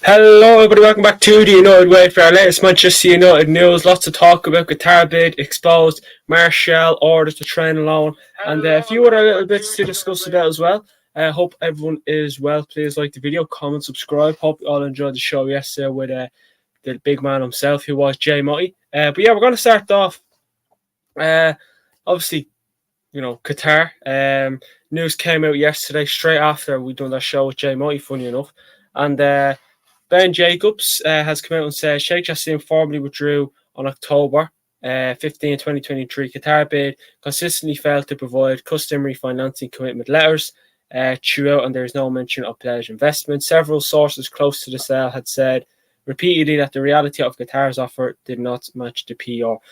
Hello, everybody. Welcome back to the United Way for our latest Manchester United news. Lots to talk about. Qatar bid exposed. Martial orders to train alone, and a few other little bits to discuss about as well. I hope everyone is well. Please like the video, comment, subscribe. Hope you all enjoyed the show yesterday with the big man himself, who was Jay Motti. But yeah, we're going to start off. Obviously, Qatar. News came out yesterday, straight after we done that show with Jay Motti. Funny enough, and. Ben Jacobs has come out and said Sheikh Jassim formally withdrew on October 15, 2023. Qatar bid consistently failed to provide customary financing commitment letters throughout, and there is no mention of pledged investment. Several sources close to the sale had said repeatedly that the reality of Qatar's offer did not match the PR.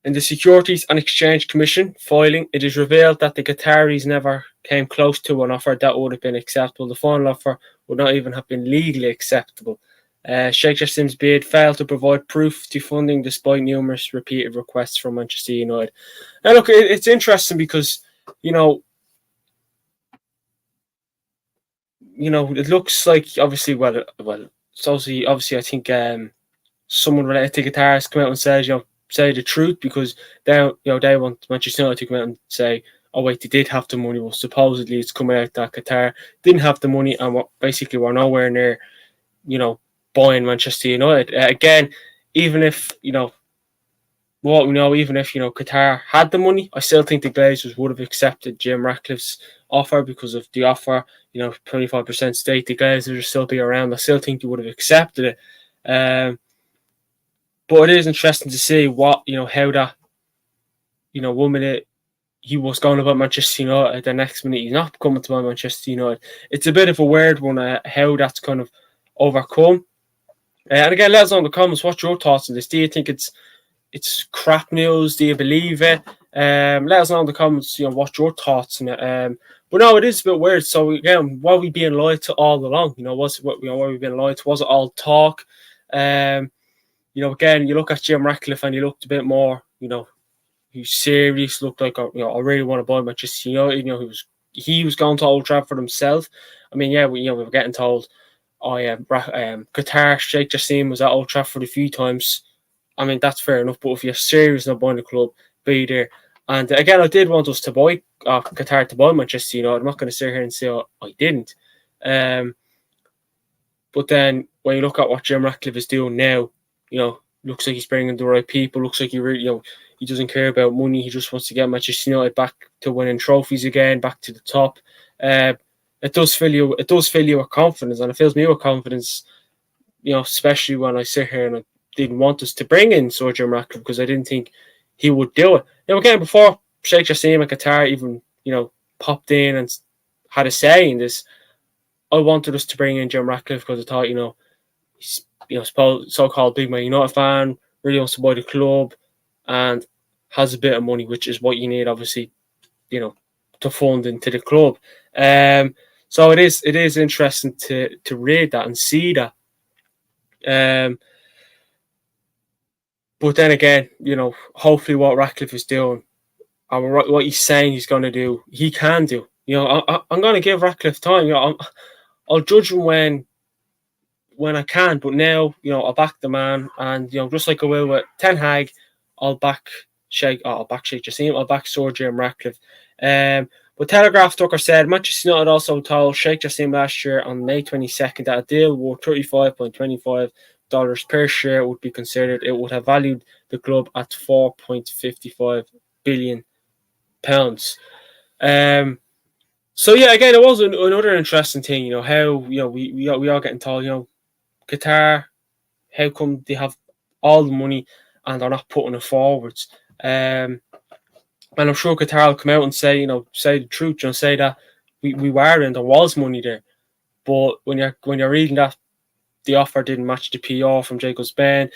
In the Securities and Exchange Commission filing, it is revealed that the Qataris never came close to an offer that would have been acceptable. The final offer would not even have been legally acceptable. Sheikh Jassim's bid failed to provide proof to funding despite numerous repeated requests from Manchester United. And look, it's interesting because, it looks like obviously, it's obviously I think someone related to Qatar has come out and says, say the truth, because they want Manchester United to come out and say, oh wait, they did have the money. Well, supposedly it's coming out that Qatar didn't have the money and basically we're nowhere near, buying Manchester United. Again, even if, what we know, even if, Qatar had the money, I still think the Glazers would have accepted Jim Ratcliffe's offer because of the offer, 25% stake, the Glazers would still be around. I still think they would have accepted it. But it is interesting to see what, how that, 1 minute he was going about Manchester United, the next minute he's not coming to buy Manchester United. It's a bit of a weird one, how that's kind of overcome. And again, let us know in the comments, what's your thoughts on this? Do you think it's crap news? Do you believe it? Let us know in the comments, what's your thoughts on it. But no, it is a bit weird. So again, were we being lied to all along? Were we being lied to? Was it all talk? Again, you look at Jim Ratcliffe and he looked a bit more, he's serious, looked like, I really want to buy Manchester United. He was going to Old Trafford himself. I mean, yeah, we were getting told, Qatar, Sheikh Jassim was at Old Trafford a few times. I mean, that's fair enough, but if you're serious about buying the club, be there. And again, I did want us to buy Qatar to buy Manchester United. I'm not going to sit here and say I didn't. But then when you look at what Jim Ratcliffe is doing now, looks like he's bringing the right people. Looks like he really, he doesn't care about money. He just wants to get Manchester United back to winning trophies again, back to the top. It does fill you with confidence, and it fills me with confidence. Especially when I sit here and I didn't want us to bring in Sir Jim Ratcliffe because I didn't think he would do it. Again, before Sheikh Jassim and Qatar even popped in and had a say in this, I wanted us to bring in Jim Ratcliffe because I thought he's so-called big Man United fan, really wants to buy the club and has a bit of money, which is what you need, obviously, to fund into the club. So it is interesting to read that and see that. But then again, hopefully what Ratcliffe is doing, or what he's saying he's going to do, he can do. I'm going to give Ratcliffe time. I'll judge him when I can, but now, I'll back the man, and just like I will with Ten Hag, I'll back Sheikh Jassim, I'll back Sir Jim Ratcliffe. But Telegraph Tucker said Manchester United also told Sheikh Jassim last year on May 22nd that a deal worth $35.25 per share would be considered. It would have valued the club at £4.55 billion. So yeah, again, it was another interesting thing. How we are getting told, Qatar, how come they have all the money and they're not putting it forwards? And I'm sure Qatar will come out and say the truth, say that we were and there was money there. But when you're reading that the offer didn't match the PR from Jacobs Ben,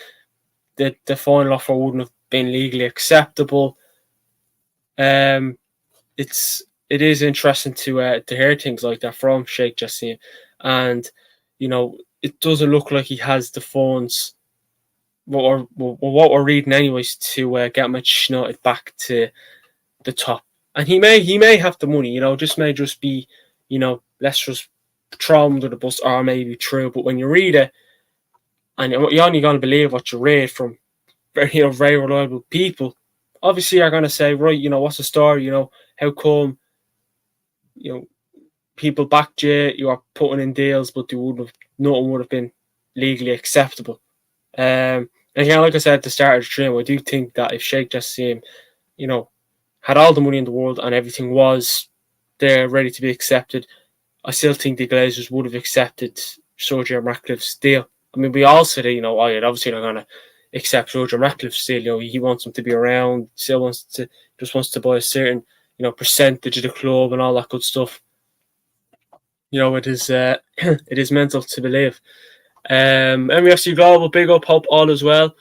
the final offer wouldn't have been legally acceptable. It is interesting to hear things like that from Sheikh Jassim, and it doesn't look like he has the funds. What we're reading anyways to get Manchester United back to the top, and he may have the money. Just may just be let's just thrown under the bus or maybe true. But when you read it, and you're only going to believe what you read from very reliable people, obviously you're going to say, right, what's the story? How come, people backed you, you are putting in deals, but nothing would have been legally acceptable. Again, like I said at the start of the stream, I do think that if Sheikh Jassim, had all the money in the world and everything was there ready to be accepted, I still think the Glazers would have accepted Sergio Ratcliffe's deal. I mean, we all said, obviously not going to accept Sergio Ratcliffe's deal. He wants him to be around, still wants to buy a certain, percentage of the club and all that good stuff. It is it is mental to believe. MUFC Global, big up, hope all as well.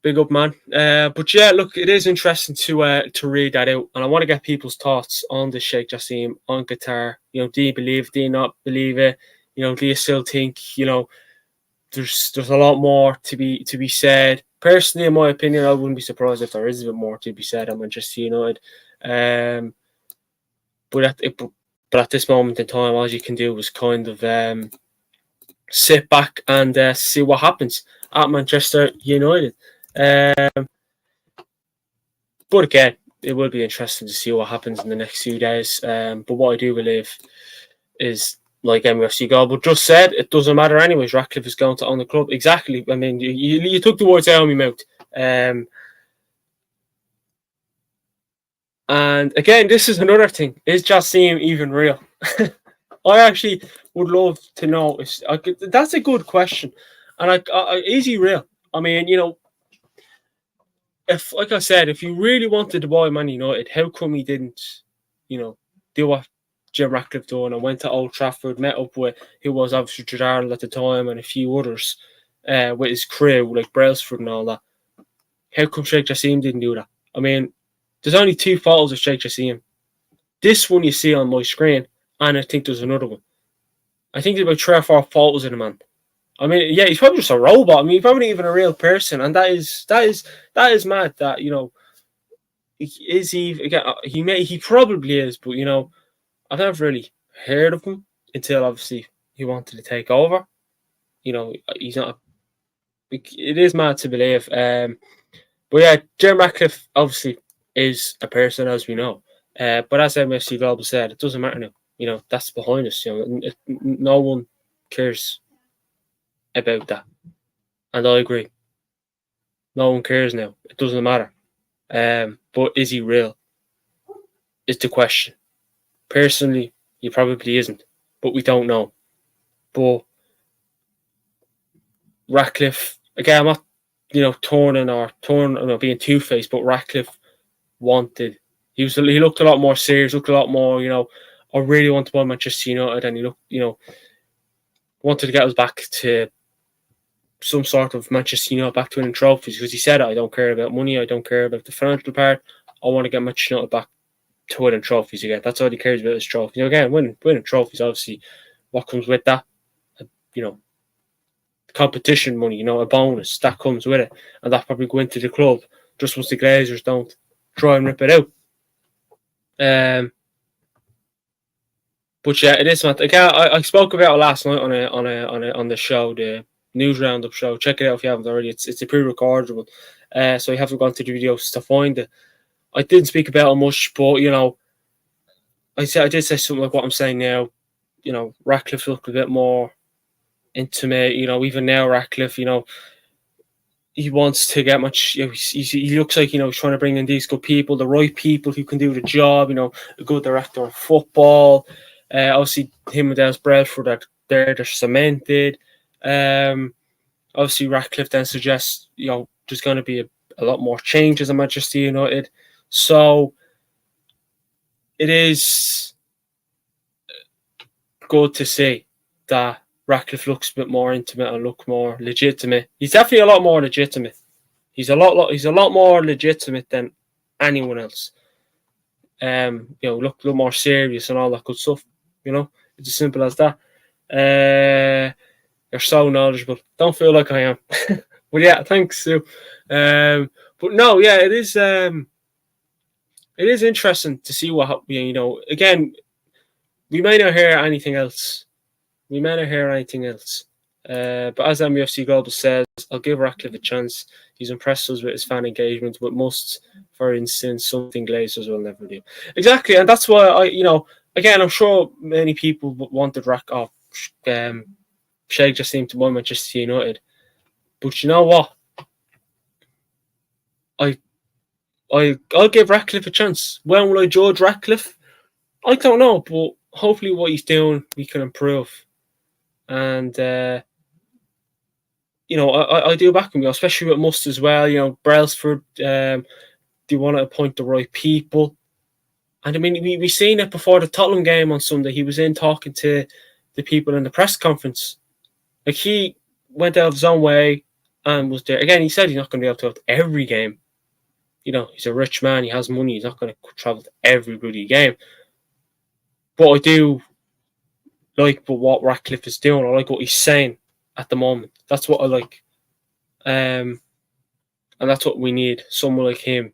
Big up, man. But yeah, look, it is interesting to read that out, and I want to get people's thoughts on the Sheikh Jassim, on Qatar. Do you believe? Do you not believe it? Do you still think there's a lot more to be said? Personally, in my opinion, I wouldn't be surprised if there is a bit more to be said on Manchester United. But at this moment in time, all you can do is kind of sit back and see what happens at Manchester United. But again, it will be interesting to see what happens in the next few days. But what I do believe is, like MUFC Global just said, it doesn't matter anyways. Ratcliffe is going to own the club. Exactly. I mean, you took the words out of my mouth. And again, this is another thing. Is Jassim even real? I actually would love to know. That's a good question. And is he real? I mean, if, like I said, if you really wanted to buy Man United, how come he didn't, do what Jim Ratcliffe done and went to Old Trafford, met up with who was obviously Gerrard at the time and a few others with his crew, like Brailsford and all that. How come Sheikh Jassim didn't do that? I mean, there's only 2 photos of Sheikh Jassim. This one you see on my screen, and I think there's another one. I think there's about 3 or 4 photos of the man. I mean, yeah, he's probably just a robot. I mean, he's probably not even a real person, and that is mad. That is he? Again, he probably is, but I've never really heard of him until obviously he wanted to take over. He's not. It is mad to believe. But yeah, Jim Ratcliffe obviously is a person, as we know. But as MFC Global said, it doesn't matter now. That's behind us. No one cares about that, and I agree. No one cares now. It doesn't matter. But is he real? Is the question. Personally, he probably isn't, but we don't know. But Ratcliffe, again, I'm not being two-faced, but Ratcliffe wanted. He looked a lot more serious. Looked a lot more. I really want to buy Manchester United, and he looked. Wanted to get us back to some sort of Manchester United, back to winning trophies, because he said, I don't care about money, I don't care about the financial part, I want to get Manchester United back to winning trophies again. That's all he cares about, is trophies. Again, winning trophies, obviously, what comes with that, competition money, a bonus, that comes with it, and that probably go into the club, just once the Glazers don't try and rip it out. But yeah, it is, man. Again, I spoke about it last night on the show, the News Roundup show. Check it out if you haven't already. It's a pre-recorded one, so you haven't gone to the videos to find it. I didn't speak about it much, but I did say something like what I'm saying now. Ratcliffe looked a bit more intimate. Even now Ratcliffe, he wants to get much. He looks like he's trying to bring in these good people, the right people who can do the job. A good director of football. Obviously, him and Des Brailsford they're cemented. Obviously, Ratcliffe then suggests there's going to be a lot more changes in Manchester United. So it is good to see that Ratcliffe looks a bit more intimate and look more legitimate. He's definitely a lot more legitimate. He's a lot more legitimate than anyone else. Look more serious and all that good stuff. It's as simple as that. You're so knowledgeable. Don't feel like I am. But yeah, thanks, Sue. But no, yeah, it is interesting to see what again. we may not hear anything else. We may not hear anything else. But as MUFC Global says, I'll give Ratcliffe a chance. He's impressed us with his fan engagement, but must, for instance, something Glazers will never do. Exactly, and that's why again, I'm sure many people wanted Sheikh just seemed to want Manchester United. But you know what? I'll give Ratcliffe a chance. When will I judge Ratcliffe? I don't know, but hopefully what he's doing we can improve. And I do back him, especially with Must as well. Brailsford, they want to appoint the right people. And I mean, we seen it before the Tottenham game on Sunday. He was in talking to the people in the press conference. Like, he went out of his own way and was there. Again, he said he's not going to be able to go to every game. He's a rich man. He has money. He's not going to travel to every bloody game. But I do like what Ratcliffe is doing. I like what he's saying at the moment. That's what I like. And that's what we need. Someone like him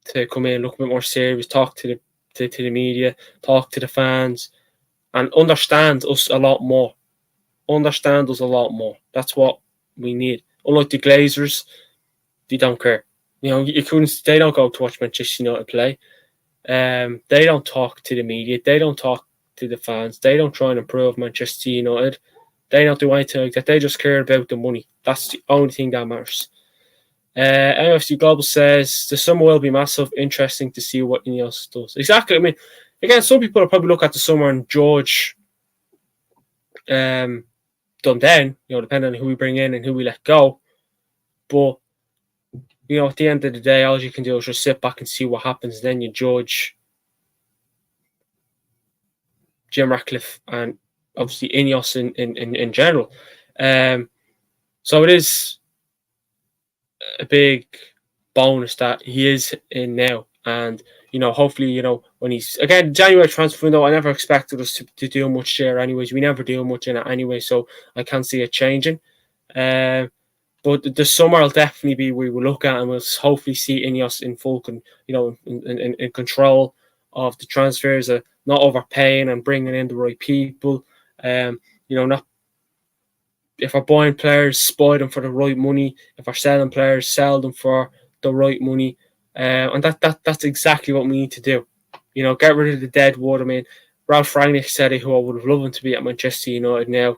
to come in, look a bit more serious, talk to the media, talk to the fans, and understand us a lot more. Understand us a lot more. That's what we need. Unlike the Glazers, they don't care. They don't go to watch Manchester United play. They don't talk to the media. They don't talk to the fans. They don't try and improve Manchester United. They don't do anything like that. They just care about the money. That's the only thing that matters. MFC Global says the summer will be massive. Interesting to see what Ineos does. Exactly. I mean, again, some people will probably look at the summer and judge them then, depending on who we bring in and who we let go. But, at the end of the day, all you can do is just sit back and see what happens. Then you judge Jim Ratcliffe and obviously Ineos in general. So it is a big bonus that he is in now. And, hopefully, when he's, again, January transfer window, I never expected us to do much there anyways. We never do much in it anyway, so I can't see it changing. But the summer will definitely be we will look at, and we'll hopefully see Ineos in full, in control of the transfers, not overpaying and bringing in the right people. Not if we're buying players, buy them for the right money. If we're selling players, sell them for the right money. And that's exactly what we need to do. Get rid of the dead wood. I mean, Ralph Rangnick said it, who I would have loved him to be at Manchester United now.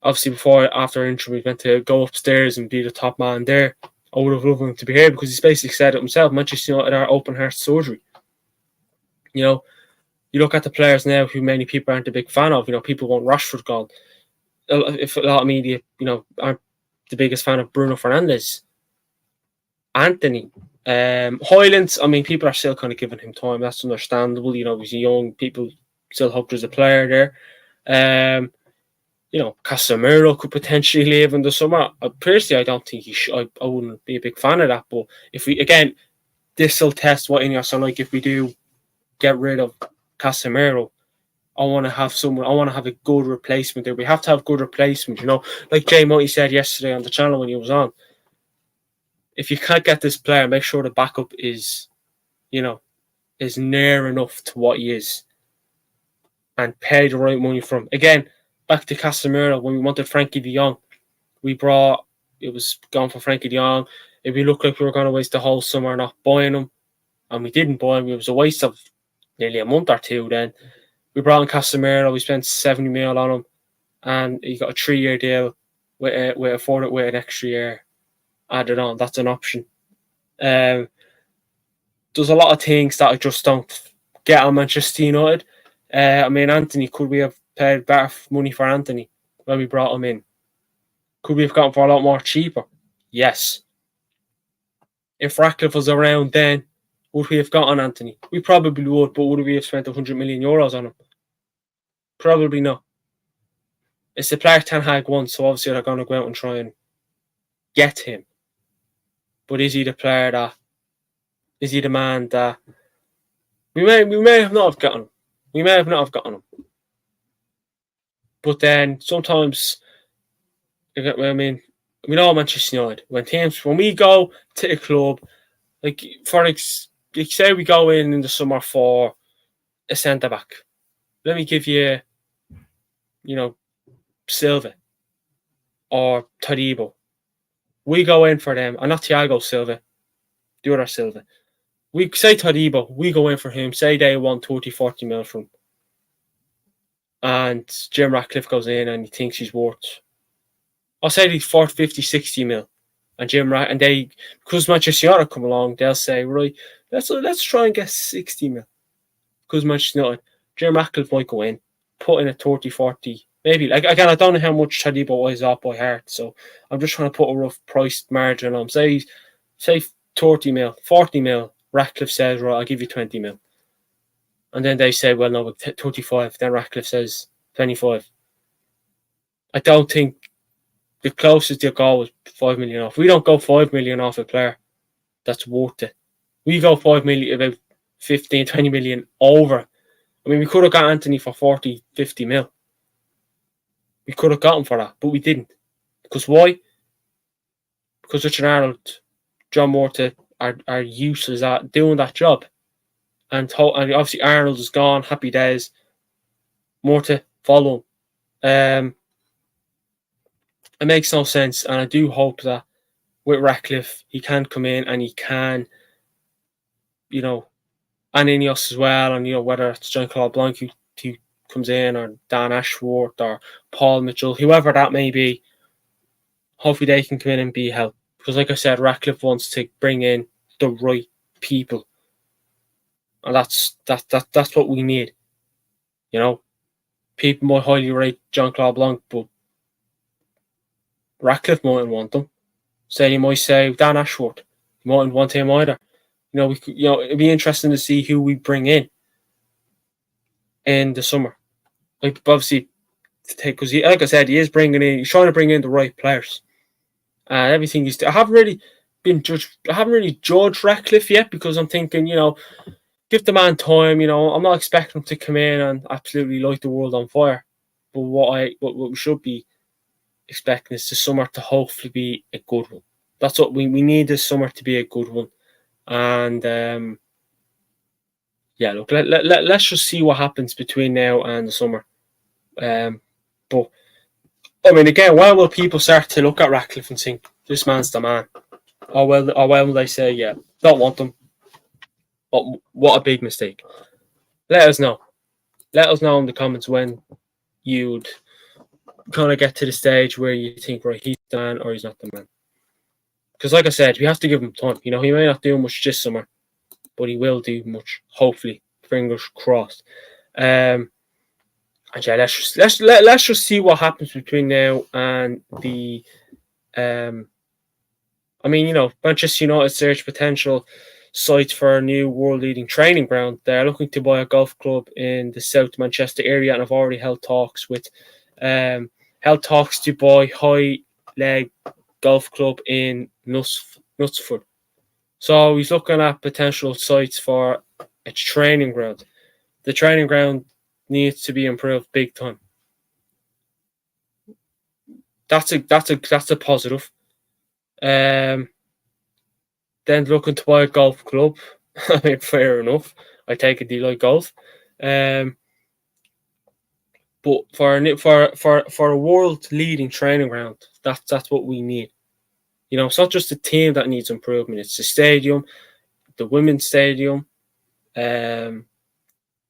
Obviously, after interim, he meant to go upstairs and be the top man there. I would have loved him to be here because he's basically said it himself. Manchester United are open heart surgery. You look at the players now who many people aren't a big fan of. People want Rashford gone. If a lot of media, aren't the biggest fan of Bruno Fernandes. Anthony. Hoyland, I mean, people are still kind of giving him time. That's understandable. He's young. People still hope there's a player there. Casemiro could potentially leave in the summer. Personally, I don't think he should. I wouldn't be a big fan of that. But if we, again, this will test what Ineos are like if we do get rid of Casemiro. I want to have a good replacement there. We have to have good replacement, like Jay Monty said yesterday on the channel when he was on. If you can't get this player, make sure the backup is near enough to what he is and pay the right money for him. Again, back to Casemiro, when we wanted Frankie de Jong, it was gone for Frankie de Jong. If we looked like we were going to waste the whole summer not buying him, and we didn't buy him, it was a waste of nearly a month or two then. We brought in Casemiro, we spent 70 mil on him, and he got a 3-year deal with an extra year added on. That's an option. There's a lot of things that I just don't get on Manchester United. I mean, Anthony, could we have paid better money for Anthony when we brought him in? Could we have gotten for a lot more cheaper? Yes. If Ratcliffe was around then, would we have gotten Anthony? We probably would, but would we have spent 100 million euros on him? Probably not. It's the player Ten Hag wants, so obviously they're going to go out and try and get him. But is he the player that? Is he the man that? We may have not have gotten him. We may have not have gotten him. But then sometimes, I mean, we know Manchester United. When we go to a club, like say we go in the summer for a centre back. Let me give you, Silva or Todibo. We go in for them, and not Thiago Silva, the other Silva. We say Todibo, we go in for him, say they want 30, 40 mil from him. And Jim Ratcliffe goes in and he thinks he's worth, I'll say he's 40, 50, 60 mil. And because Manchester United come along, they'll say, right, let's try and get 60 mil. Because Manchester United, Jim Ratcliffe might go in, put in a 30, 40, maybe. Like, again, I don't know how much Todibo is off by heart, so I'm just trying to put a rough price margin on him. Say 30 mil, 40 mil, Ratcliffe says, right, I'll give you 20 mil. And then they say, well, no, 35. Then Ratcliffe says 25. I don't think the closest they'll go is 5 million off. We don't go 5 million off a player that's worth it. We go 5 million, about 15, 20 million over. I mean, we could have got Anthony for 40, 50 mil. We could have got him for that, but we didn't. Because why? Because Richard Arnold, John Morta are useless at doing that job. And obviously Arnold is gone, happy days. Morta, follow him. It makes no sense, and I do hope that with Ratcliffe, he can come in and he can, and Ineos as well, and whether it's Jean-Claude Blanc who comes in, or Dan Ashworth, or Paul Mitchell, whoever that may be, hopefully they can come in and be help. Because like I said, Ratcliffe wants to bring in the right people. And that's what we need. People might highly rate Jean-Claude Blanc, but Ratcliffe mightn't want them. He might say Dan Ashworth. He mightn't want him either. It'd be interesting to see who we bring in the summer. Like, obviously, because like I said, he's trying to bring in the right players. Everything I haven't really judged Ratcliffe yet, because I'm thinking, give the man time. I'm not expecting him to come in and absolutely light the world on fire. But what we should be expecting is the summer to hopefully be a good one. That's what we need, this summer to be a good one. And look, let's just see what happens between now and the summer. But I mean, again, when will people start to look at Ratcliffe and think this man's the man? Or when will they say, yeah, don't want them? What a big mistake. Let us know. Let us know in the comments when you'd kind of get to the stage where you think, right, he's the man or he's not the man. Because like I said, we have to give him time. He may not do much this summer, but he will do much, hopefully. Fingers crossed. And yeah, let's just see what happens between now and the Manchester United search potential sites for a new world-leading training ground. They're looking to buy a golf club in the South Manchester area, and I've already held talks to buy High Leg Golf Club in Knutsford. So he's looking at potential sites for a training ground. The training ground needs to be improved big time. That's a positive. Then looking to buy a golf club. I mean, fair enough. I take it they like golf. But for a world leading training ground, that's what we need. It's not just the team that needs improvement. It's the stadium, the women's stadium, the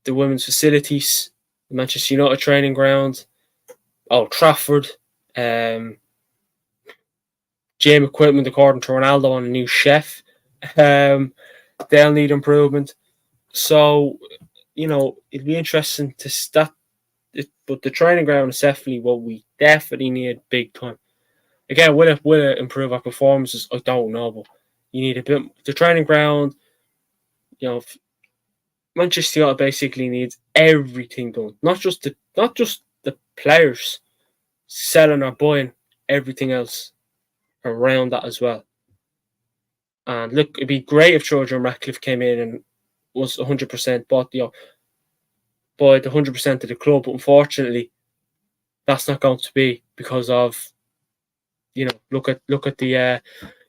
women's facilities, the Manchester United training ground, Old Trafford, gym equipment according to Ronaldo on a new chef. They'll need improvement. So, it'd be interesting to start it, but the training ground is definitely what we definitely need big time. Again, will it improve our performances? I don't know, but you need a bit. The training ground, Manchester United basically needs everything done. Not just the players selling or buying, everything else around that as well. And look, it'd be great if George Ratcliffe came in and was 100% bought the 100% of the club, but unfortunately, that's not going to be because of look at the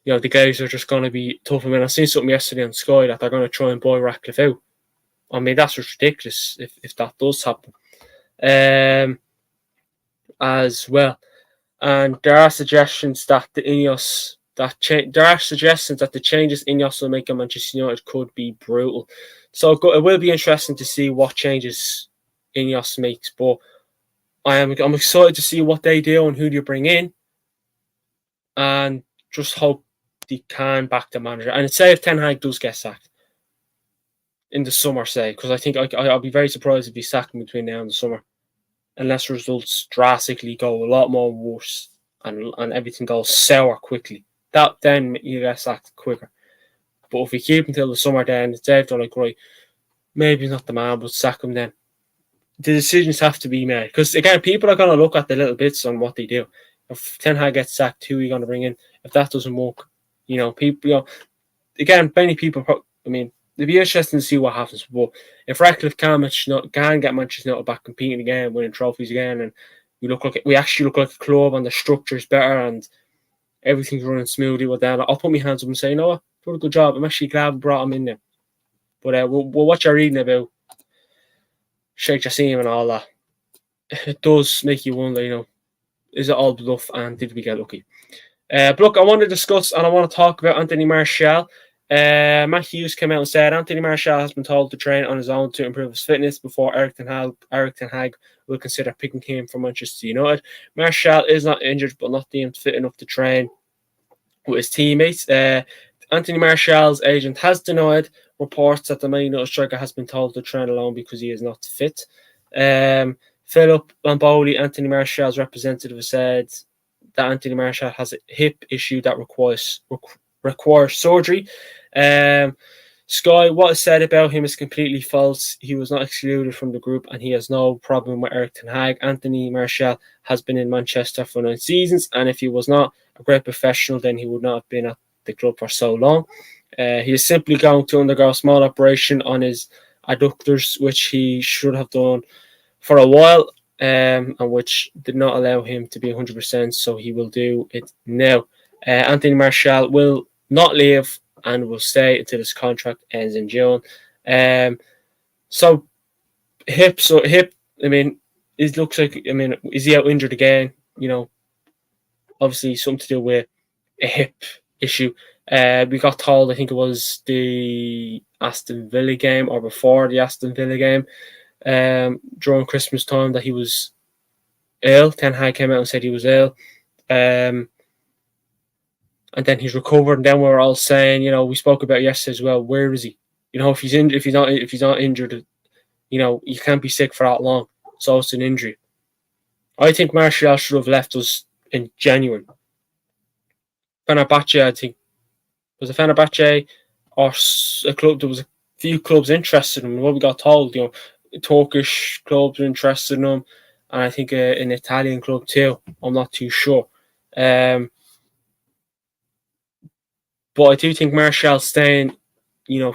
the guys are just going to be tough. I mean, I seen something yesterday on Sky that they're going to try and buy Ratcliffe out. I mean, that's just ridiculous if that does happen. As well. And there are suggestions that the Ineos there are suggestions that the changes Ineos will make at Manchester United could be brutal. So it will be interesting to see what changes Ineos makes. But I'm excited to see what they do and who they bring in, and just hope they can back the manager. And say if Ten Hag does get sacked in the summer, say, because I think I'll be very surprised if he's sacked between now and the summer, unless results drastically go a lot more worse and everything goes sour quickly. That then you get sacked quicker. But if we keep him until the summer, then they're like, right, maybe he's not the man, but sack him then. The decisions have to be made. Because again, people are going to look at the little bits on what they do. If Ten Hag gets sacked, who are you going to bring in? If that doesn't work, people, again, many people, I mean, it'd be interesting to see what happens. But if Ratcliffe can get Manchester United back competing again, winning trophies again, and we actually look like a club, and the structure's better, and everything's running smoothly with that, I'll put my hands up and say, you know what, did a good job. I'm actually glad we brought him in there. But what you're reading about Sheikh Jassim and all that, it does make you wonder, is it all bluff and did we get lucky? But look, I want to discuss and I want to talk about Anthony Martial. Matt Hughes came out and said Anthony Martial has been told to train on his own to improve his fitness before Eric Ten Hag will consider picking him for Manchester United. Martial is not injured but not deemed fit enough to train with his teammates. Anthony Martial's agent has denied reports that the Man United striker has been told to train alone because he is not fit. Philip Lamboli, Anthony Martial's representative, said that Anthony Martial has a hip issue that requires surgery. Sky, what is said about him is completely false. He was not excluded from the group and he has no problem with Eric Ten Hag. Anthony Martial has been in Manchester for 9 seasons, and if he was not a great professional, then he would not have been at the club for so long. He is simply going to undergo a small operation on his adductors, which he should have done for a while, and which did not allow him to be 100%, so he will do it now. Anthony Martial will not leave and will stay until his contract ends in June. So hip, I mean, it looks like, I mean, is he out injured again? Obviously something to do with a hip issue. We got told, I think it was the Aston Villa game or before the Aston Villa game, during Christmas time, that he was ill. Ten Hag came out and said he was ill. And then he's recovered, and then we're all saying, we spoke about yesterday as well, where is he? If he's injured, if he's not injured, you can't be sick for that long. So it's an injury. I think Martial should have left us in January. Fenerbahce, I think, was a Fenerbahce or a club. There was a few clubs interested in him. What we got told, Turkish clubs were interested in him, and I think an Italian club too. I'm not too sure. But I do think Martial staying,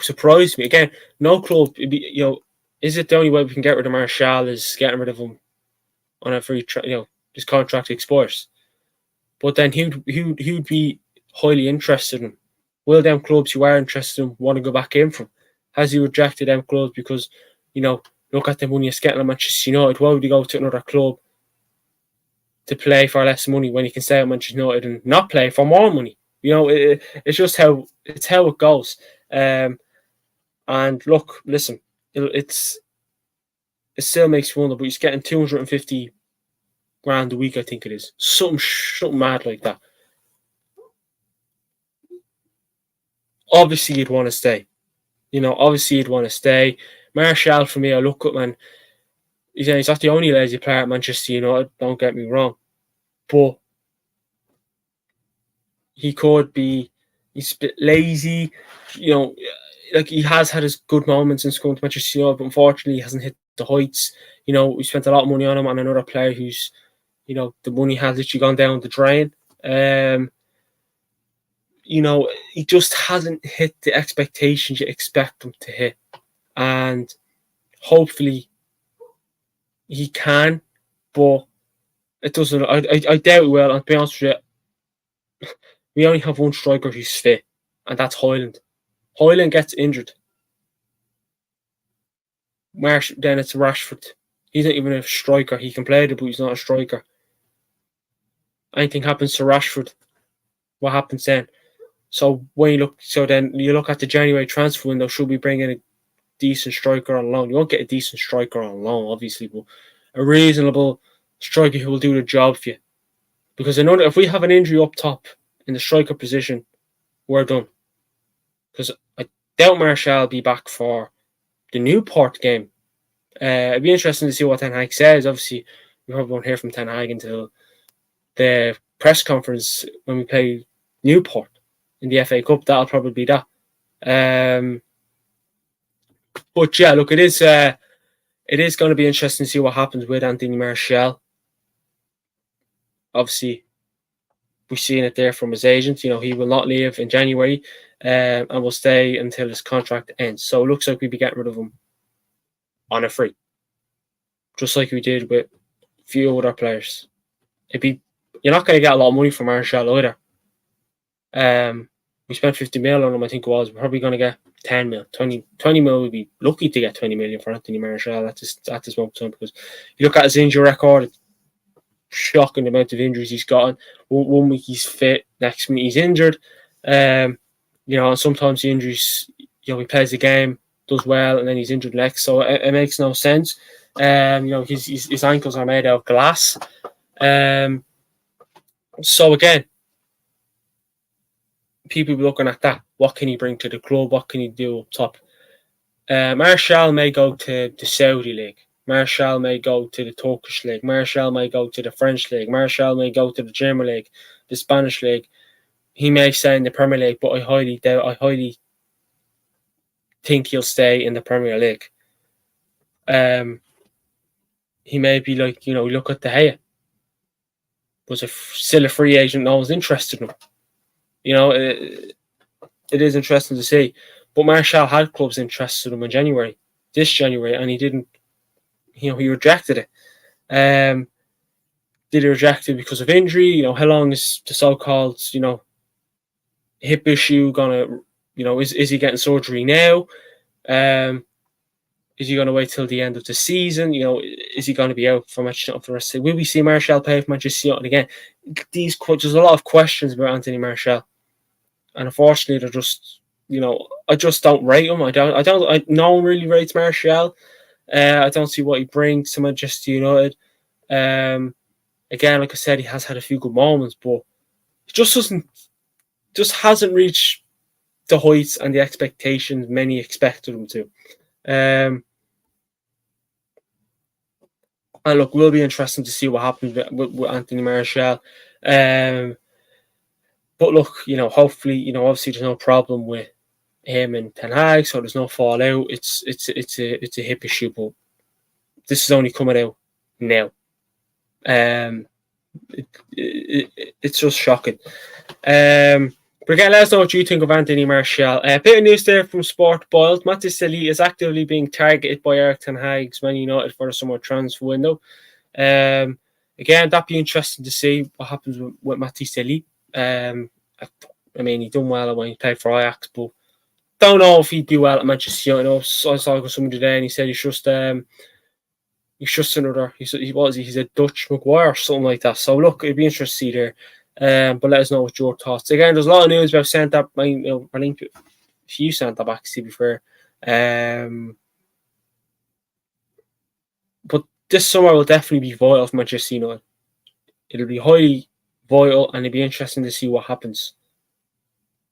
surprised me. Again, no club, is it the only way we can get rid of Martial is getting rid of him on a free, his contract expires. But then who'd be highly interested in him? Will them clubs who are interested in him want to go back in from? Has he rejected them clubs because, look at the money he's getting at Manchester United? Why would he go to another club to play for less money when he can stay at Manchester United and not play for more money? It's just how it goes. And look, listen, it still makes you wonder, but he's getting 250 grand a week, I think it is. Something mad like that. Obviously, you'd want to stay. Martial, for me, I look at, man, he's not the only lazy player at Manchester United, don't get me wrong. But he could be, he's a bit lazy, like he has had his good moments since going to Manchester United, but unfortunately he hasn't hit the heights. We spent a lot of money on him, and another player who's, the money has literally gone down the drain. He just hasn't hit the expectations you expect him to hit. And hopefully he can, but it doesn't. I doubt it will. And to be honest with you, we only have one striker who's fit, and that's Højlund. Højlund gets injured. Then it's Rashford. He's not even a striker. He can play it, but he's not a striker. Anything happens to Rashford, what happens then? So then you look at the January transfer window. Should we bring in a decent striker on loan? You won't get a decent striker on loan, obviously, but a reasonable striker who will do the job for you. Because I know that if we have an injury up top in the striker position, we're done. Because I doubt Martial will be back for the Newport game. It'd be interesting to see what Ten Hag says. Obviously, we probably won't hear from Ten Hag until the press conference when we play Newport in the FA Cup. That'll probably be that. But yeah, look, it is going to be interesting to see what happens with Anthony Martial. Obviously, we've seen it there from his agent. He will not leave in January and will stay until his contract ends. So it looks like we'll be getting rid of him on a free, just like we did with a few other players. You're not going to get a lot of money from Martial either. We spent 50 mil on him, I think it was. We're probably going to get 10 mil. 20 mil, we'd be lucky to get 20 million for Anthony Martial at this moment in time, because you look at his injury record, it's shocking the amount of injuries he's gotten. One week he's fit, next week he's injured. And sometimes the injuries, he plays the game, does well, and then he's injured next. So it makes no sense. His ankles are made out of glass. So again, people be looking at that. What can he bring to the club? What can he do up top? Martial may go to the Saudi League. Martial may go to the Turkish League. Martial may go to the French League. Martial may go to the German League, the Spanish League. He may stay in the Premier League, but I highly think he'll stay in the Premier League. He may be like, look at De Gea. Was still a free agent, no one's interested in him. It is interesting to see. But Martial had clubs interested in him this January, and he didn't, he rejected it. Did he reject it because of injury? How long is the so-called, hip issue gonna, is he getting surgery now? Is he going to wait till the end of the season? Is he going to be out for Manchester United for the rest of the season? Will we see Martial play for Manchester United again? There's a lot of questions about Anthony Martial, and unfortunately, they're just, I just don't rate him. No one really rates Martial. I don't see what he brings to Manchester United. Again, like I said, he has had a few good moments, but he just hasn't reached the heights and the expectations many expected him to. And look, will be interesting to see what happens with Anthony Martial. But look, hopefully, obviously there's no problem with him and Ten Hag, so there's no fallout. It's a hip issue, but this is only coming out now. It's just shocking. But again, let us know what you think of Anthony Martial. A bit of news there from Sport Boiled. Mathis Delit is actively being targeted by Erik ten Hag's Man United for the summer transfer window. Again, that'd be interesting to see what happens with Mathis Delit. He done well when he played for Ajax, but don't know if he'd do well at Manchester United. I saw with someone today, and he said he's just another. He's a Dutch Maguire or something like that. So look, it'd be interesting to see there. But let us know what your thoughts. Again, there's a lot of news about centre. I think a few centre backs, to be fair. But this summer will definitely be vital for Manchester United. It'll be highly vital, and it'll be interesting to see what happens.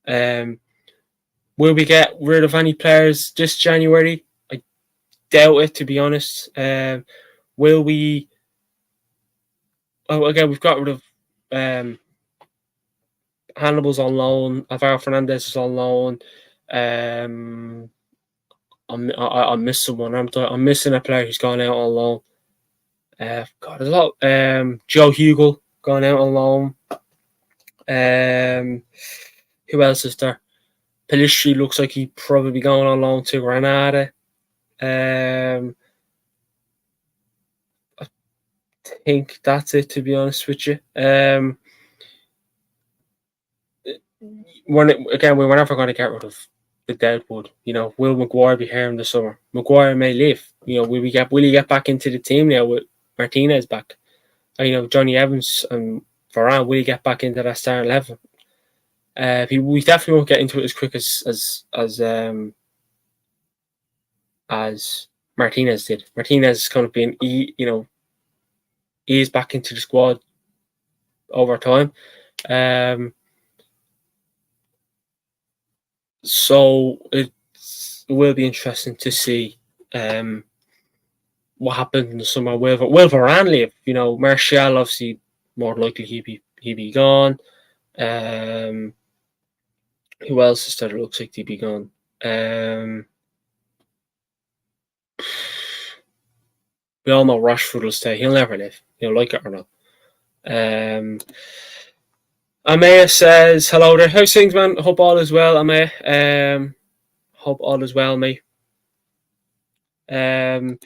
Will we get rid of any players this January? I doubt it, to be honest. Will we? Oh, again, we've got rid of. Hannibal's on loan. Alvaro Fernandez is on loan. I'm missing one. I'm missing a player who's gone out on loan. There's a lot. Joe Hugel gone out on loan. Who else is there? Pelistri looks like he's probably going on loan to Granada. I think that's it, to be honest with you. We're never going to get rid of doubt would. Will Maguire be here in the summer? Maguire may leave. Will he get back into the team now with Martinez back? Johnny Evans and Varane, will he get back into that starting level? We definitely won't get into it as quick as Martinez did. Martinez is kind of been eased back into the squad over time. So it will be interesting to see what happens in the summer. Will Varane leave? Martial, obviously more likely he be gone. Who else is that? It looks like he'd be gone. We all know Rashford will stay. He'll never leave. Like it or not. Amaya says, hello there. How's things, man? Hope all is well, Amaya. Hope all is well, mate. Our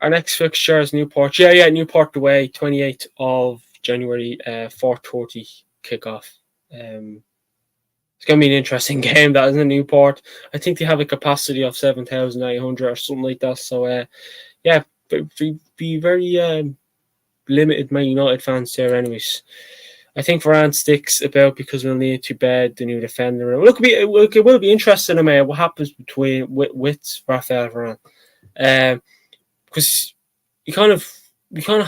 next fixture is Newport. Yeah, Newport away, 28th of January, 4:30 kickoff. It's going to be an interesting game, that, isn't it, Newport? I think they have a capacity of 7,900 or something like that. So, yeah, be very limited Man United fans there anyways. I think Varane sticks about because we'll need to bed the new defender. Look, it will be interesting about what happens with Raphael Varane. Because we kind of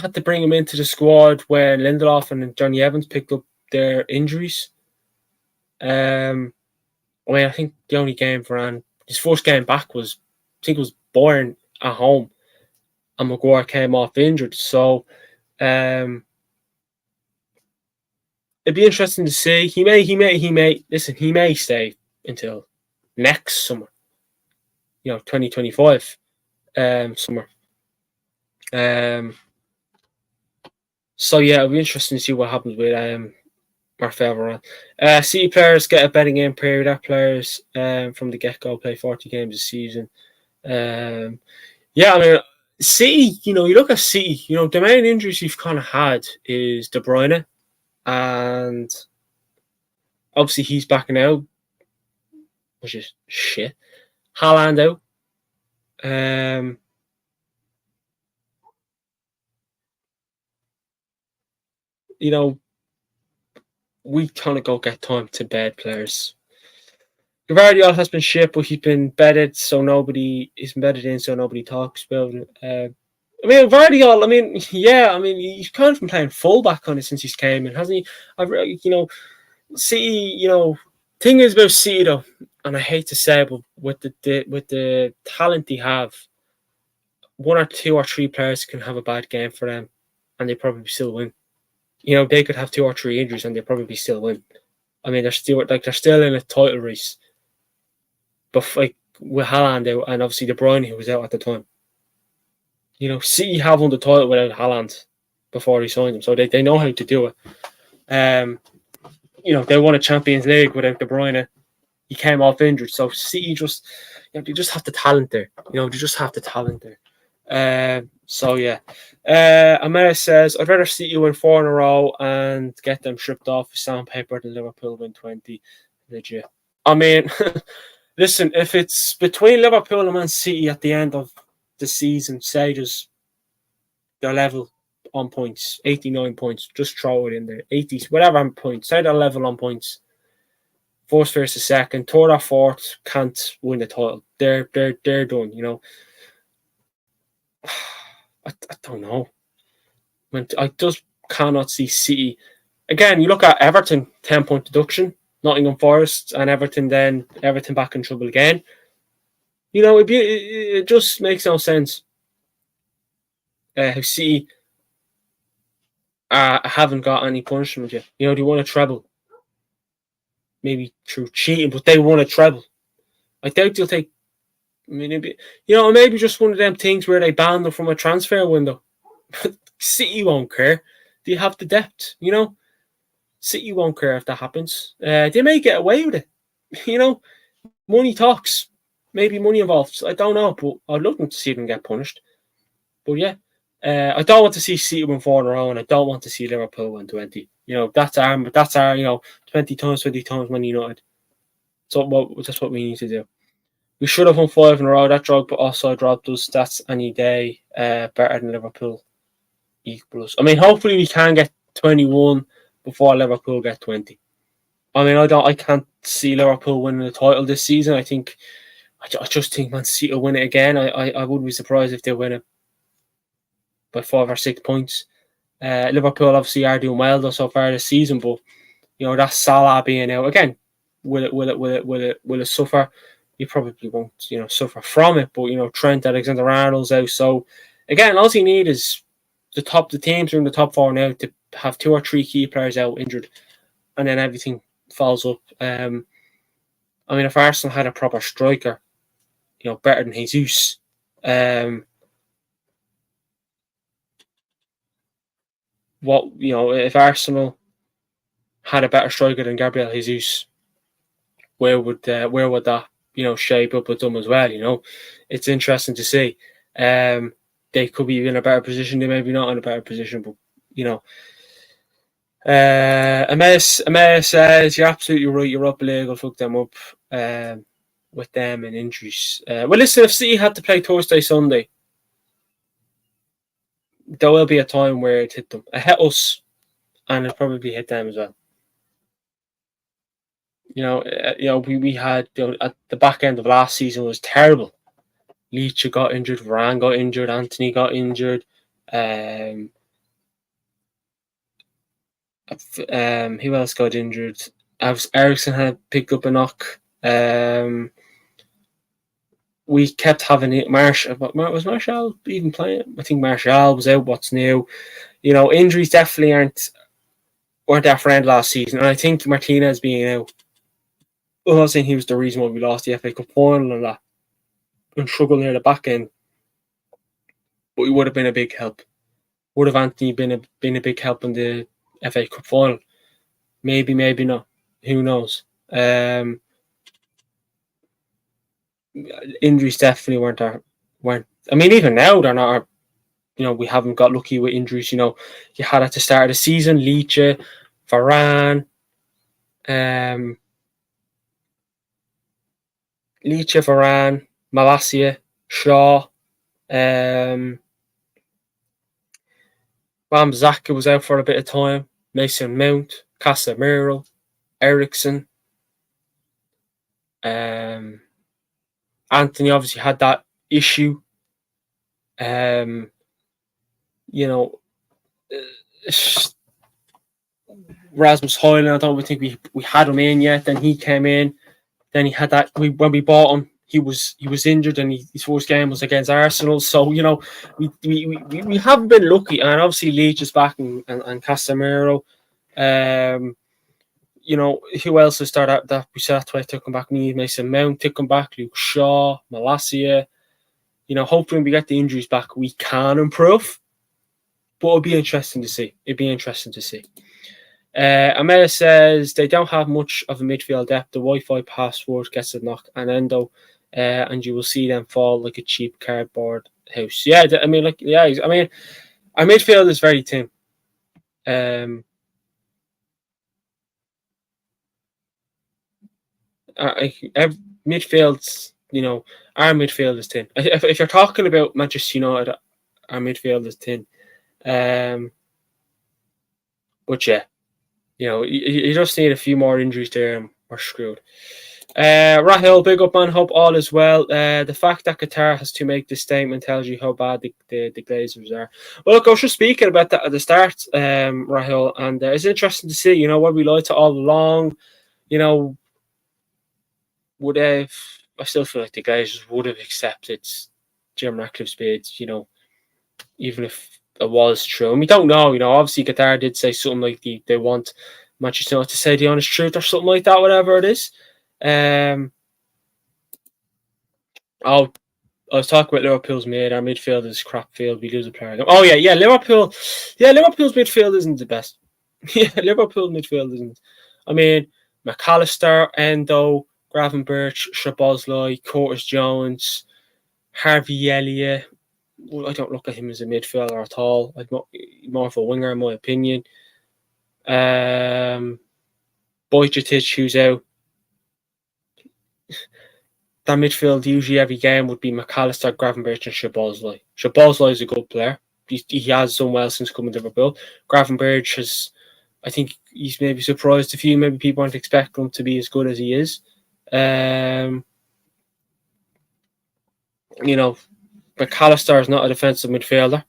had to bring him into the squad when Lindelof and Johnny Evans picked up their injuries. I think the only game Varane, his first game back was Bayern at home, and Maguire came off injured. So it'd be interesting to see. He may stay until next summer. 2025 summer. So yeah, it'll be interesting to see what happens with Raphael Varane. City players get a betting game period. Our players from the get-go play 40 games a season. Yeah, I mean, City, you look at City, the main injuries you've kind of had is De Bruyne, and obviously he's backing out, which is shit. Haaland out. We kind of go get time to bed players. Guardiola has been shit, but he's been bedded, so he's been bedded in, so nobody talks about it. Guardiola, he's kind of been playing fullback on it since he's came in, hasn't he? City, thing is about City though, and I hate to say it, but with the talent they have, one or two or three players can have a bad game for them, and they probably still win. They could have 2 or 3 injuries and they probably still win. I mean, they're still in a title race, but with Haaland out and obviously De Bruyne, who was out at the time. City have won the title without Haaland before he signed him, so they know how to do it. They won a Champions League without De Bruyne. He came off injured, so City they just have the talent there. They just have the talent there. So yeah, Amaya says, I'd rather see you win 4 in a row and get them stripped off with sandpaper than Liverpool win 20. Legit. I mean, listen, if it's between Liverpool and Man City at the end of the season, say just they're level on points, 89 points, just throw it in there, 80s, whatever points, say they're level on points. First versus second, third or fourth can't win the title. They're done, I don't know. I just cannot see City. Again, you look at Everton, 10-point deduction, Nottingham Forest, and Everton back in trouble again. It just makes no sense. How City haven't got any punishment yet. They won a treble. Maybe through cheating, but they won a treble. I doubt they'll take. Maybe just one of them things where they ban them from a transfer window. City won't care. They have the depth, City won't care if that happens. They may get away with it. Money talks. Maybe money involved. I don't know, but I'd love them to see them get punished. But yeah, I don't want to see City win 4 in a row, and I don't want to see Liverpool win 20. That's our 20 times Man United. So that's what we need to do. We should have won 5 in a row. That drug, but also dropped those stats any day better than Liverpool equals. I mean, hopefully we can get 21 before Liverpool get 20. I mean, I can't see Liverpool winning the title this season. I just think Man City will win it again. I wouldn't be surprised if they win it by 5 or 6 points. Liverpool obviously are doing well though so far this season, but that Salah being out again, will it suffer? You probably won't, suffer from it. But Trent Alexander-Arnold's out, so again, all you need is the teams are in the top 4 now to have 2 or 3 key players out injured, and then everything falls up. I mean, if Arsenal had a proper striker, better than Jesus, if Arsenal had a better striker than Gabriel Jesus, where would that shape up with them as well? It's interesting to see. They could be in a better position. They may be not in a better position, but Emmaus says you're absolutely right. You're up league. I'll fuck them up with them and injuries. Well, listen, if City had to play Thursday, Sunday, there will be a time where it hit them. It hit us, and it probably hit them as well. We had at the back end of last season was terrible. Leach got injured, Varane got injured, Anthony got injured. Who else got injured? Ericsson had picked up a knock. We kept having it. Was Martial even playing? I think Martial was out. What's new? Injuries definitely weren't our friend last season, and I think Martinez being out. I'm not saying he was the reason why we lost the FA Cup final and that, and struggled near the back end, but he would have been a big help. Would have Anthony been a big help in the FA Cup final? Maybe not. Who knows? Injuries definitely weren't. I mean, even now they're not. We haven't got lucky with injuries. You had at the start of the season, Leach, Varane, Malacia, Shaw, Wan-Bissaka was out for a bit of time. Mason Mount, Casemiro, Ericsson. Anthony obviously had that issue. Rasmus Højlund, I don't think we had him in yet. Then he came in. Then he had that. When we bought him, he was injured, and his first game was against Arsenal. So we haven't been lucky. And obviously Leach is back and Casemiro. Who else has started that we said that to come back? Me, Mason Mount, to come back, Luke Shaw, Malacia. Hopefully when we get the injuries back, we can improve. But it'll be interesting to see. Amaya says they don't have much of a midfield depth. The Wi-Fi password gets a knock and Endo, and you will see them fall like a cheap cardboard house. Yeah, our midfield is very thin. Midfields, our midfield is thin. If you're talking about Manchester United, our midfield is thin. But yeah, you just need a few more injuries there and we're screwed. Rahil, big up man, hope all is well. The fact that Qatar has to make this statement tells you how bad the Glazers are. Well, look, I was just speaking about that at the start, Rahil, and it's interesting to see, what we lied to all along. I still feel like the Glazers would have accepted Jim Ratcliffe's bid, even if it was true. And we don't know, obviously Qatar did say something like they want Manchester United to say the honest truth or something like that, whatever it is. I was talking about Liverpool's mid. Our midfield is crap field. We lose a player. Oh yeah, Liverpool's midfield isn't the best. Yeah, Liverpool's midfield isn't. I mean, McAllister, Endo, Gravenberch, Szoboszlai, Curtis Jones, Harvey Elliott. Well, I don't look at him as a midfielder at all. I'm more of a winger, in my opinion. Bojicic, who's out. that midfield usually every game would be McAllister, Gravenberch, and Szoboszlai. Szoboszlai is a good player. He has done well since coming to Liverpool. Gravenberch has, I think he's maybe surprised a few. Maybe people aren't expecting him to be as good as he is. You know, McAllister is not a defensive midfielder.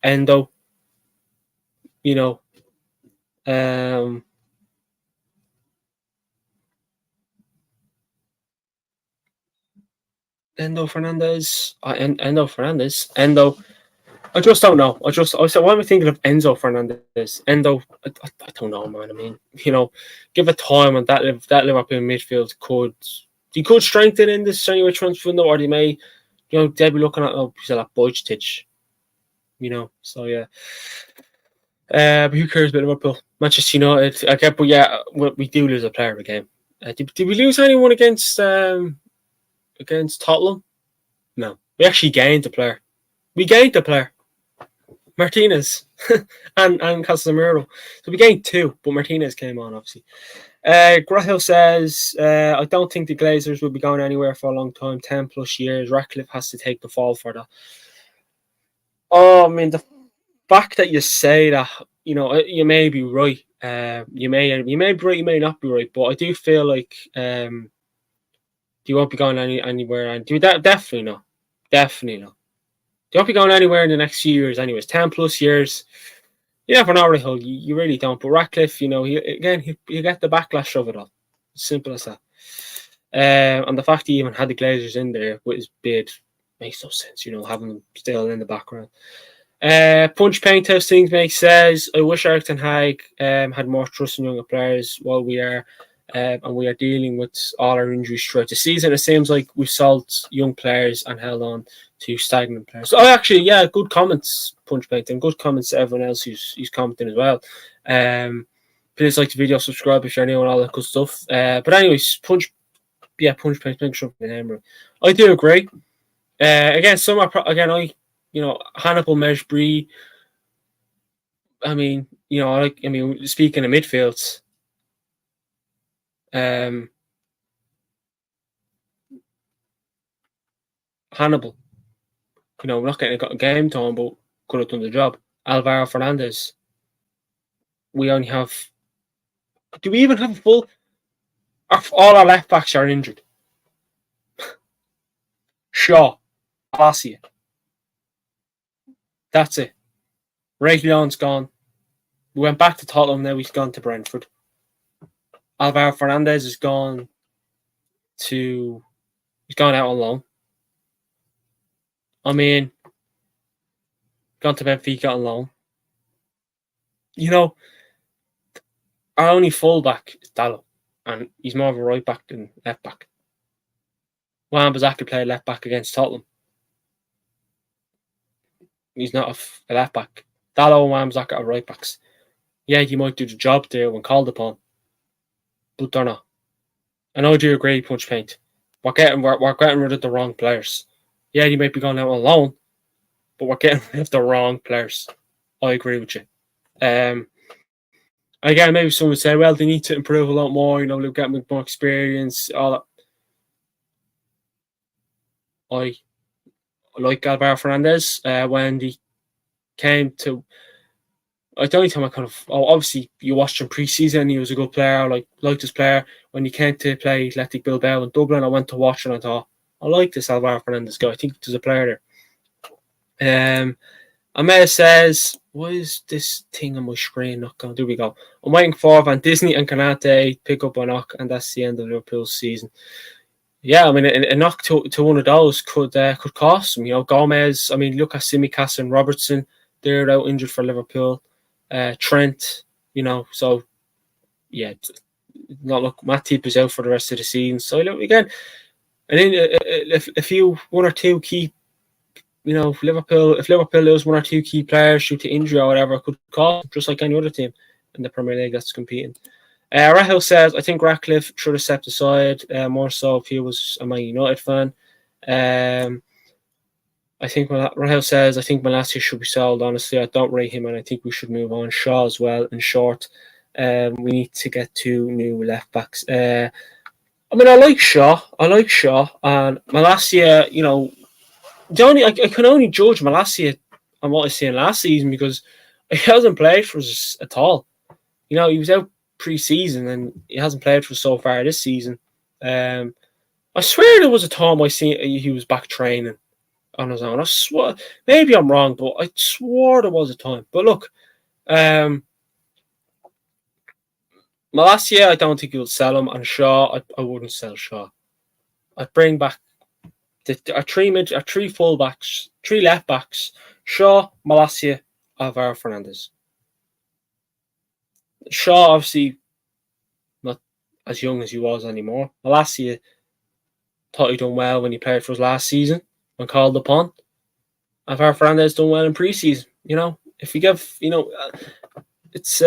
Endo, you know, Endo Fernandez. I just don't know. I said, why am I thinking of Enzo Fernandez? I don't know, man. I mean, give it time, and that Liverpool midfield could strengthen in this January transfer window, or they may, they'll be looking at Bojtic, So yeah. But who cares about Liverpool? Manchester United. Okay, but yeah, we do lose a player of the game. Did we lose anyone against Tottenham? No, we actually gained a player. We gained a player. Martinez and Casemiro. So we gained 2, but Martinez came on, obviously. Grahil says, I don't think the Glazers will be going anywhere for a long time, 10 plus years. Ratcliffe has to take the fall for that. Oh, I mean, the fact that you say that, you may be right. You may be right, you may not be right, but I do feel like you won't be going anywhere. And definitely not. Definitely not. They won't be going anywhere in the next few years anyways. 10 plus years. You never know, Rahul. You really don't. But Ratcliffe, he'll get the backlash of it all. Simple as that. And the fact he even had the Glazers in there with his bid makes no sense, having them still in the background. Punch Painthouse Things Make says, I wish Eric Ten Hag had more trust in younger players while we are dealing with all our injuries throughout the season. It seems like we've sold young players and held on to stagnant players. Oh, actually, yeah, good comments, Punch Paint, and good comments to everyone else who's commenting as well. Please like the video, subscribe if you're new and all that good stuff. But anyways, Punch Paint, make sure I do agree. Again, Hannibal Mejbri. Speaking of midfields, Hannibal. We're not getting a game time, but could have done the job. Alvaro Fernandez. We only have. Do we even have a full? All our left backs are injured. Shaw, Asia. That's it. Reguilon's gone. We went back to Tottenham, now he's gone to Brentford. Alvaro Fernandez has gone to. He's gone out on loan. Gone to Benfica on loan. Our only fullback is Dalot, and he's more of a right back than left back. Wan-Bissaka played left back against Tottenham. He's not a left back. Dalot and Wan-Bissaka are right backs. Yeah, he might do the job there when called upon, but they're not. And I do agree, Punch Paint. We're getting rid of the wrong players. Yeah, he might be going out on loan, but we're getting rid of the wrong players. I agree with you. Again, maybe someone would say, well, they need to improve a lot more, they'll get more experience, all that. I like Alvaro Fernandez when he came to. The only time I obviously you watched him pre-season, he was a good player. Liked his player. When he came to play Athletic Bilbao in Dublin, I went to watch and I thought, I like this Alvaro Fernandez guy. I think there's a player there. Amaya says, why is this thing on my screen not going? There we go. I'm waiting for Van Disney and Kanate pick up a knock, and that's the end of Liverpool's season. Yeah, a knock to one of those could cost them. Gomez. Look at Tsimikas and Robertson. They're out injured for Liverpool. Trent. So yeah, not look. Matip is out for the rest of the season. So again, and then if one or two key. If Liverpool lose one or two key players due to injury or whatever, it could cost just like any other team in the Premier League that's competing. Rahil says, I think Ratcliffe should have stepped aside more so if he was a Man United fan. Rahil says, I think Malacia should be sold. Honestly, I don't rate him and I think we should move on. Shaw as well. In short, we need to get 2 new left backs. I mean, I like Shaw. And Malacia, I can only judge Malacia on what I seen last season because he hasn't played for us at all. He was out pre-season and he hasn't played for us so far this season. I swear there was a time I seen he was back training on his own. I swear, maybe I'm wrong, but I swore there was a time. But look, Malacia, I don't think you'll sell him, and Shaw, I wouldn't sell Shaw. I'd bring back our three fullbacks, three left backs: Shaw, Malacia, Alvaro Fernandez. Shaw, obviously, not as young as he was anymore. Malacia thought he done well when he played for us last season when called upon. Alvaro Fernandez done well in pre-season. If you give, it's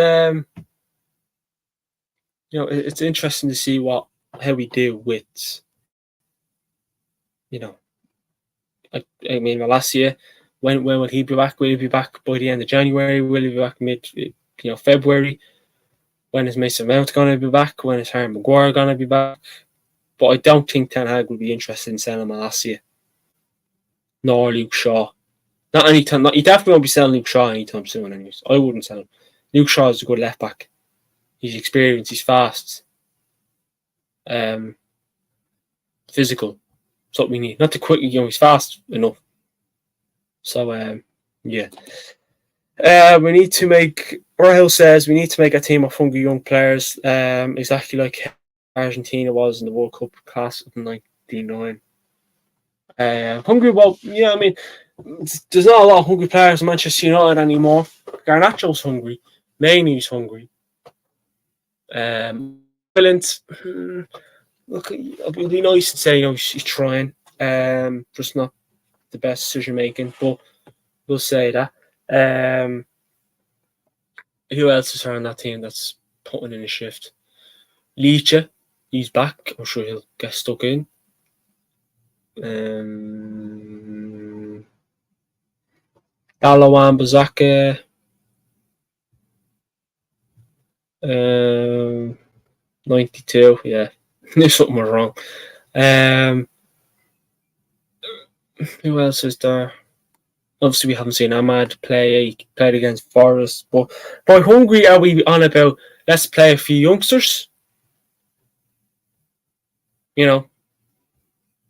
it's interesting to see how we do with, I mean, Malacia, when will he be back? Will he be back by the end of January? Will he be back mid, February? When is Mason Mount going to be back? When is Harry Maguire going to be back? But I don't think Ten Hag will be interested in selling Malacia, nor Luke Shaw. Not anytime. He definitely won't be selling Luke Shaw anytime soon. Anyways, I wouldn't sell him. Luke Shaw is a good left back. He's experienced. He's fast. Physical. That's what we need. Not too quick. He's fast enough. So yeah. We need to make. Rahul says we need to make a team of hungry young players. Exactly like Argentina was in the World Cup class of '99. Hungry. Well, I mean, there's not a lot of hungry players in Manchester United anymore. Garnacho's hungry. Mainy's hungry. Brilliant. Look, it'd be nice to say he's trying. Just not the best decision making, but we'll say that. Who else is on that team that's putting in a shift? Leach, he's back. I'm sure he'll get stuck in. Dalawan Bazaka. 92, yeah. Knew something was wrong. Who else is there? Obviously, we haven't seen Ahmad play. He played against Forest. But by hungry, are we on about let's play a few youngsters?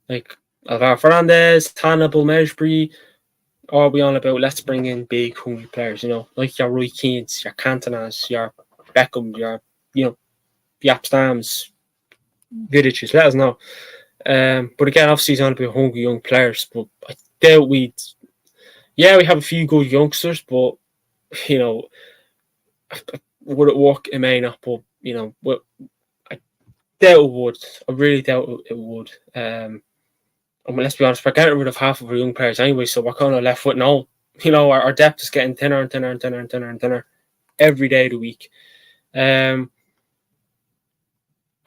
Like Alvaro Fernandez, Hannibal Mejbri. Or are we on about let's bring in big hungry players? Like your Roy Keanes, your Cantonas, your Beckham, your Jaap Stams, Vidiches. Let us know. But again, obviously, he's on about hungry young players. But I doubt we have a few good youngsters, but would it work? It may not, but I doubt it would. I really doubt it would. Let's be honest, we're getting rid of half of our young players anyway, so we're kind of left with no. Our depth is getting thinner and thinner and thinner and thinner and thinner every day of the week. I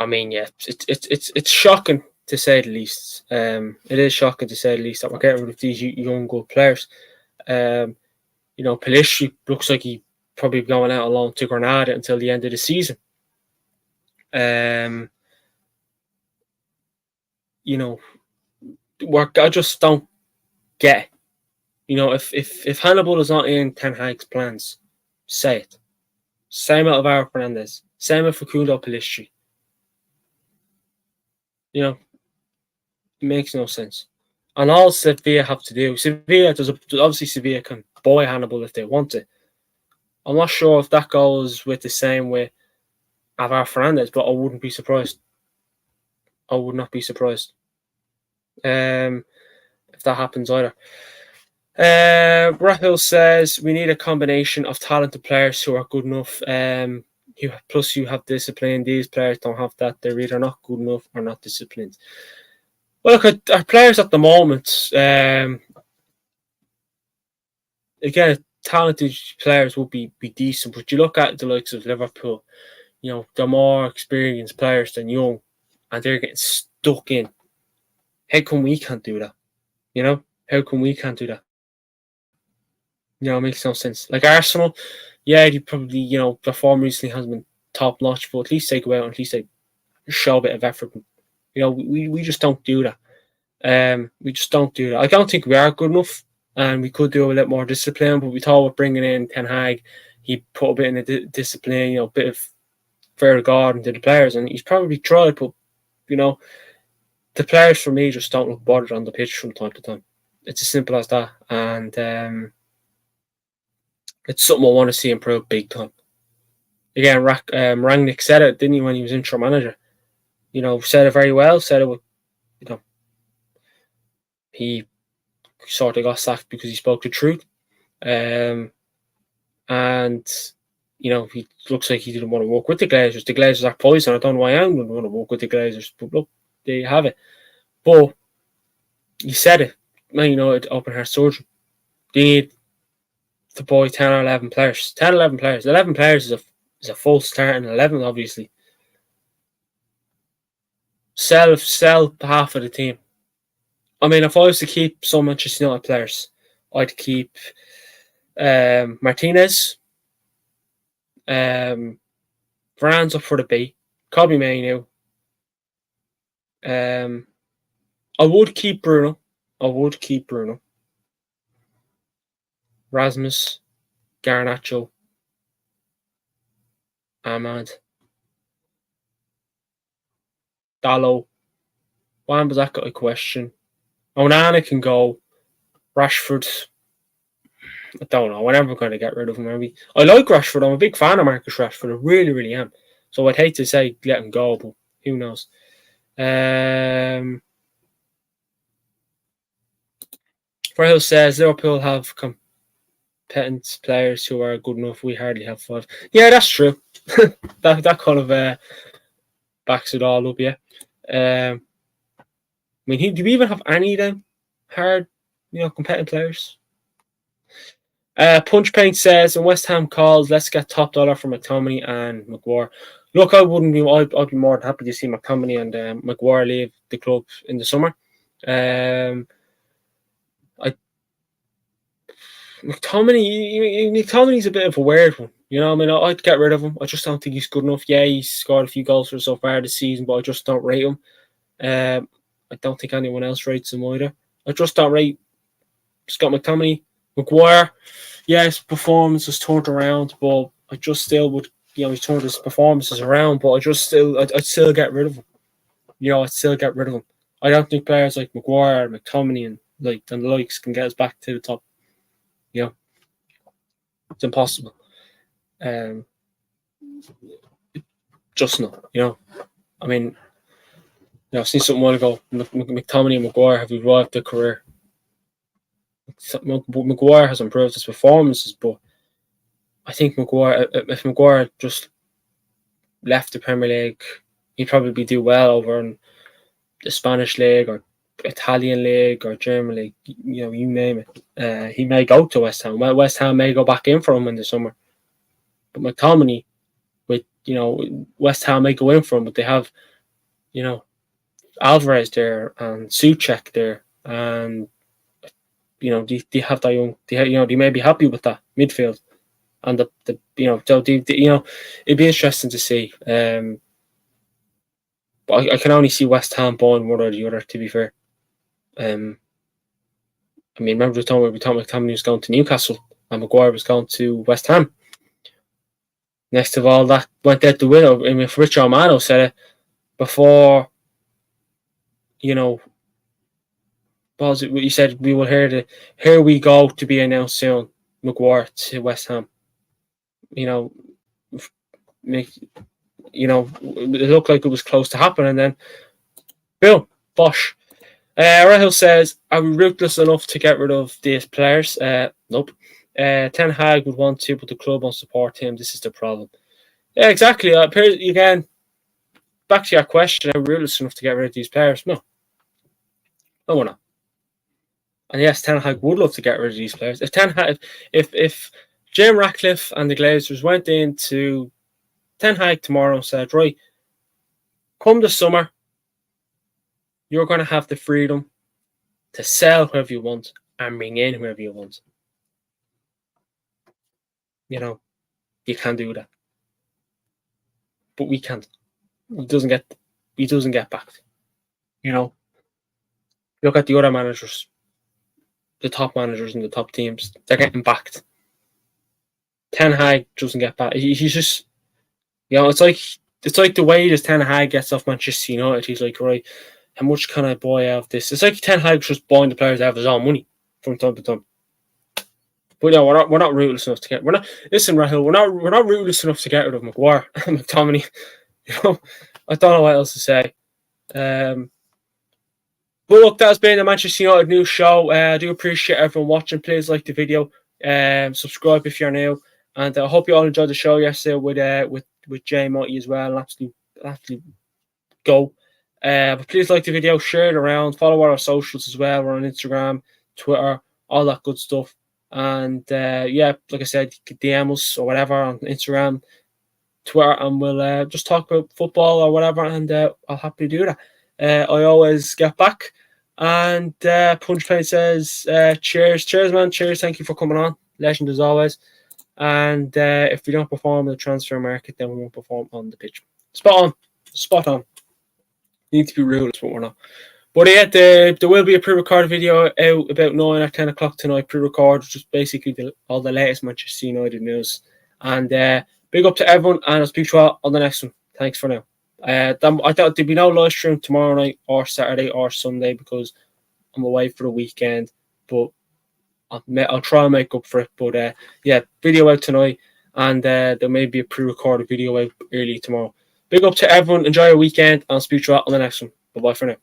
mean, yeah, it's shocking to say the least. It is shocking to say the least that we're getting rid of these young good players. Pelistri looks like he probably going out alone to Granada until the end of the season. I just don't get it. If Hannibal is not in Ten Hag's plans, say it. Same with Alvaro Fernandez. Same with Facundo Pelistri. It makes no sense. And all Sevilla have to do, obviously Sevilla can buy Hannibal if they want it. I'm not sure if that goes with the same way Alvaro Fernandez, but I wouldn't be surprised. I would not be surprised if that happens either. Rahul says we need a combination of talented players who are good enough. Plus you have discipline. These players don't have that. They're either not good enough or not disciplined. Well, look, our players at the moment, again, talented players would be decent, but you look at the likes of Liverpool, they're more experienced players than young, and they're getting stuck in. How come we can't do that? How come we can't do that? It makes no sense. Like Arsenal, yeah, they probably, their form recently hasn't been top notch, but at least they go out and at least they show a bit of effort We just don't do that. We just don't do that. I don't think we are good enough, and we could do a little more discipline. But we thought with bringing in Ten Hag, he put a bit in the discipline, a bit of fair regard into the players, and he's probably tried. But the players for me just don't look bothered on the pitch from time to time. It's as simple as that, and it's something I want to see improve big time. Again, Rangnick said it, didn't he, when he was interim manager? Said it very well. Said it with, he sort of got sacked because he spoke the truth. And he looks like he didn't want to work with the Glazers. The Glazers are poison. I don't know why I don't want to work with the Glazers, but look, there you have it. But he said it. It open heart surgery. They need to buy 10 or 11 players. 10, 11 players. 11 players is a full start, and 11 obviously. Sell half of the team. I mean, if I was to keep some Manchester United players, I'd keep Martinez. Varane's up for the B. Kobe Mainu. I would keep Bruno. Rasmus, Garnacho, Ahmad, Dallo. Wan-Bissaka a question. Onana can go. Rashford, I don't know. We're never going to get rid of him. Maybe I like Rashford. I'm a big fan of Marcus Rashford. I really, really am. So I'd hate to say let him go, but who knows? Rahul says Liverpool have competent players who are good enough. We hardly have 5. Yeah, that's true. that kind of backs it all up. Yeah. I mean, do we even have any of them hard, competent players? Punch Paint says, and West Ham calls, let's get top dollar for McTominay and Maguire. Look, I'd be more than happy to see McTominay and Maguire leave the club in the summer. McTominay's a bit of a weird one. I'd get rid of him. I just don't think he's good enough. Yeah, he's scored a few goals for us so far this season, but I just don't rate him. I don't think anyone else rates him either. I just don't rate Scott McTominay. Maguire, his performance has turned around, but I just still would, he's turned his performances around, but I'd still get rid of him. I'd still get rid of him. I don't think players like Maguire, McTominay, and the likes can get us back to the top. It's impossible. Just not. I mean, I've seen something a while ago. McTominay and Maguire have revived their career. Maguire has improved his performances, but I think if Maguire just left the Premier League, he'd probably do well over in the Spanish league or Italian league or German league. You name it. He may go to West Ham. Well, West Ham may go back in for him in the summer. But McTominay, West Ham may go in for him, but they have, Alvarez there and Souček there, and they have that young. They may be happy with that midfield, and it'd be interesting to see. But I can only see West Ham buying one or the other. To be fair, I mean, remember the time we thought McTominay was going to Newcastle and Maguire was going to West Ham. Next of all, that went out the window. I mean, if Richard Romano said it before, what was it? You said we will hear here we go to be announced soon. Maguire to West Ham. It looked like it was close to happening, and then boom, bosh. Rahul says, are we ruthless enough to get rid of these players? Nope. Ten Hag would want to, but the club won't support him. This is the problem. Yeah, exactly. Again, back to your question, are we ruthless enough to get rid of these players? No, we're not. And yes, Ten Hag would love to get rid of these players. If Jim Ratcliffe and the Glazers went into Ten Hag tomorrow and said, right, come the summer, you're going to have the freedom to sell whoever you want and bring in whoever you want. You can do that. But we can't. He doesn't get backed. You know, look at the other managers, the top managers in the top teams. They're getting backed. Ten Hag doesn't get back. He's just, it's like the way that Ten Hag gets off Manchester United. He's like, right, how much can I buy out of this? It's like Ten Hag's just buying the players out of his own money from time to time. But no, we're not ruthless enough to get. We're not. Listen, Rahul, we're not ruthless enough to get rid of Maguire and McTominay. I don't know what else to say. But look, that's been the Manchester United news show. I do appreciate everyone watching. Please like the video, subscribe if you're new, and I hope you all enjoyed the show yesterday with Jay Monty as well. Absolutely go. But please like the video, share it around, follow our socials as well. We're on Instagram, Twitter, all that good stuff. And like I said, you can DM us or whatever on Instagram, Twitter, and we'll just talk about football or whatever, and I'll happily do that. I always get back. And Punch Paint says, cheers, man. Cheers. Thank you for coming on. Legend as always. And if we don't perform in the transfer market, then we won't perform on the pitch. Spot on. You need to be ruthless, but we're not. But yeah, there will be a pre-recorded video out about 9 or 10 o'clock tonight. Pre-record, just basically all the latest Manchester United news. And big up to everyone, and I'll speak to you all on the next one. Thanks for now. I thought there'd be no live stream tomorrow night or Saturday or Sunday because I'm away for the weekend. But I'll try and make up for it. But video out tonight, and there may be a pre-recorded video out early tomorrow. Big up to everyone. Enjoy your weekend. I'll speak to you all on the next one. Bye-bye for now.